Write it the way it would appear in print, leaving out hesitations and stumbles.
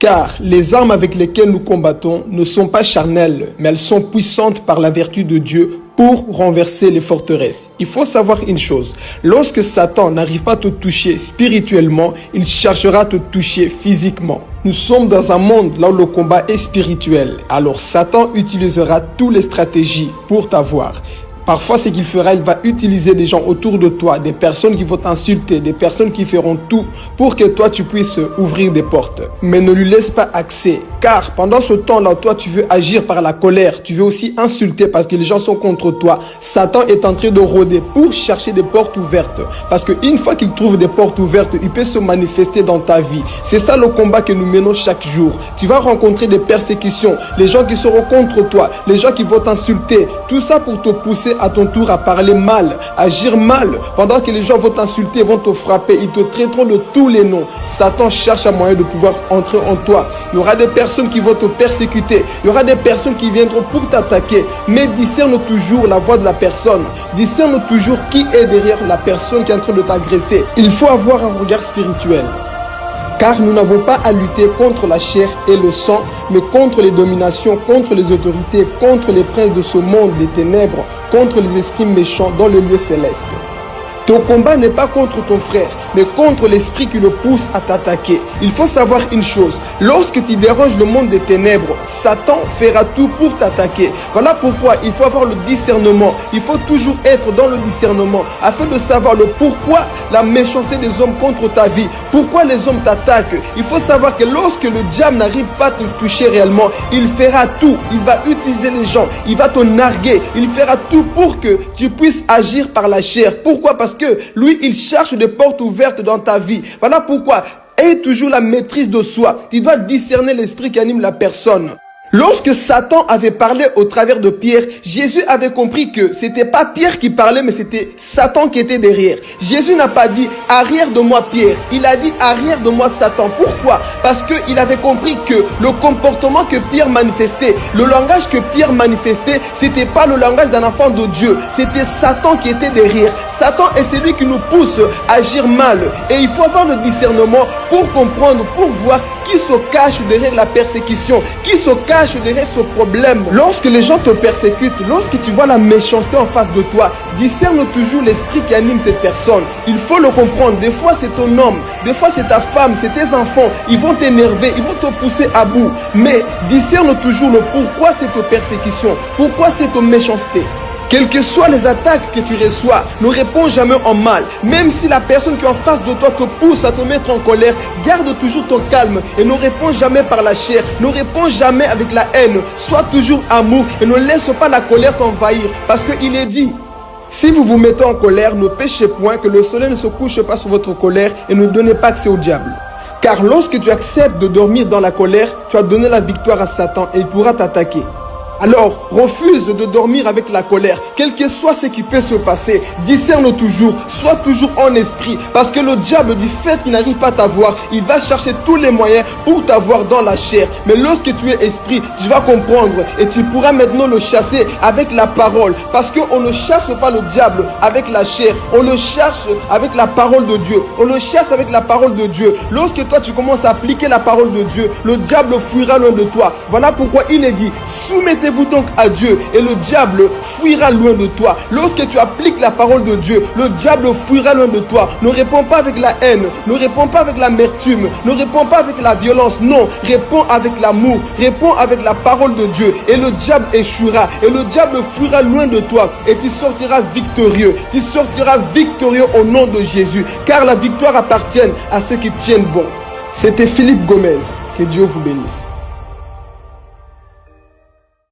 Car les armes avec lesquelles nous combattons ne sont pas charnelles, mais elles sont puissantes par la vertu de Dieu pour renverser les forteresses. Il faut savoir une chose, lorsque Satan n'arrive pas à te toucher spirituellement, il cherchera à te toucher physiquement. Nous sommes dans un monde là où le combat est spirituel, alors Satan utilisera toutes les stratégies pour t'avoir. Parfois, ce qu'il fera, il va utiliser des gens autour de toi, des personnes qui vont t'insulter, des personnes qui feront tout pour que toi, tu puisses ouvrir des portes. Mais ne lui laisse pas accès, car pendant ce temps-là, toi, tu veux agir par la colère, tu veux aussi insulter parce que les gens sont contre toi. Satan est en train de rôder pour chercher des portes ouvertes, parce qu'une fois qu'il trouve des portes ouvertes, il peut se manifester dans ta vie. C'est ça le combat que nous menons chaque jour. Tu vas rencontrer des persécutions, les gens qui seront contre toi, les gens qui vont t'insulter, tout ça pour te pousser à ton tour à parler mal, agir mal, pendant que les gens vont t'insulter, vont te frapper, ils te traiteront de tous les noms. Satan cherche un moyen de pouvoir entrer en toi. Il y aura des personnes qui vont te persécuter, il y aura des personnes qui viendront pour t'attaquer, mais discerne toujours la voix de la personne, discerne toujours qui est derrière la personne qui est en train de t'agresser. Il faut avoir un regard spirituel. Car nous n'avons pas à lutter contre la chair et le sang, mais contre les dominations, contre les autorités, contre les princes de ce monde, les ténèbres, contre les esprits méchants dans le lieu céleste. Ton combat n'est pas contre ton frère, mais contre l'esprit qui le pousse à t'attaquer. Il faut savoir une chose, lorsque tu déranges le monde des ténèbres, Satan fera tout pour t'attaquer. Voilà pourquoi il faut avoir le discernement. Il faut toujours être dans le discernement, afin de savoir le pourquoi la méchanceté des hommes contre ta vie, pourquoi les hommes t'attaquent. Il faut savoir que lorsque le diable n'arrive pas à te toucher réellement, il fera tout. Il va utiliser les gens, il va te narguer, il fera tout pour que tu puisses agir par la chair. Pourquoi? Parce que lui, il cherche des portes ouvertes dans ta vie. Voilà pourquoi, aie toujours la maîtrise de soi. Tu dois discerner l'esprit qui anime la personne. Lorsque Satan avait parlé au travers de Pierre, Jésus avait compris que c'était pas Pierre qui parlait, mais c'était Satan qui était derrière. Jésus n'a pas dit « arrière de moi Pierre », il a dit « arrière de moi Satan ». Pourquoi? Parce qu'il avait compris que le comportement que Pierre manifestait, le langage que Pierre manifestait, c'était pas le langage d'un enfant de Dieu, c'était Satan qui était derrière. Satan est celui qui nous pousse à agir mal. Et il faut avoir le discernement pour comprendre, pour voir qui se cache derrière la persécution, qui se cache derrière ce problème. Lorsque les gens te persécutent, lorsque tu vois la méchanceté en face de toi, discerne toujours l'esprit qui anime cette personne. Il faut le comprendre. Des fois c'est ton homme, des fois c'est ta femme, c'est tes enfants. Ils vont t'énerver, ils vont te pousser à bout. Mais discerne toujours le pourquoi cette persécution, pourquoi cette méchanceté. Quelles que soient les attaques que tu reçois, ne réponds jamais en mal. Même si la personne qui est en face de toi te pousse à te mettre en colère, garde toujours ton calme et ne réponds jamais par la chair. Ne réponds jamais avec la haine. Sois toujours amour et ne laisse pas la colère t'envahir. Parce qu'il est dit, si vous vous mettez en colère, ne péchez point, que le soleil ne se couche pas sur votre colère et ne donnez pas accès au diable. Car lorsque tu acceptes de dormir dans la colère, tu as donné la victoire à Satan et il pourra t'attaquer. Alors, refuse de dormir avec la colère, quel que soit ce qui peut se passer, discerne toujours, sois toujours en esprit, parce que le diable, du fait qu'il n'arrive pas à t'avoir, il va chercher tous les moyens pour t'avoir dans la chair. Mais lorsque tu es esprit, tu vas comprendre et tu pourras maintenant le chasser avec la parole, parce qu'on ne chasse pas le diable avec la chair, on le cherche avec la parole de Dieu, on le chasse avec la parole de Dieu. Lorsque toi tu commences à appliquer la parole de Dieu, le diable fuira loin de toi. Voilà pourquoi il est dit, soumettez-vous donc à Dieu et le diable fuira loin de toi. Lorsque tu appliques la parole de Dieu, le diable fuira loin de toi. Ne réponds pas avec la haine, ne réponds pas avec l'amertume, ne réponds pas avec la violence. Non, réponds avec l'amour, réponds avec la parole de Dieu et le diable échouera et le diable fuira loin de toi et tu sortiras victorieux. Tu sortiras victorieux au nom de Jésus, car la victoire appartient à ceux qui tiennent bon. C'était Philippe Gomez. Que Dieu vous bénisse.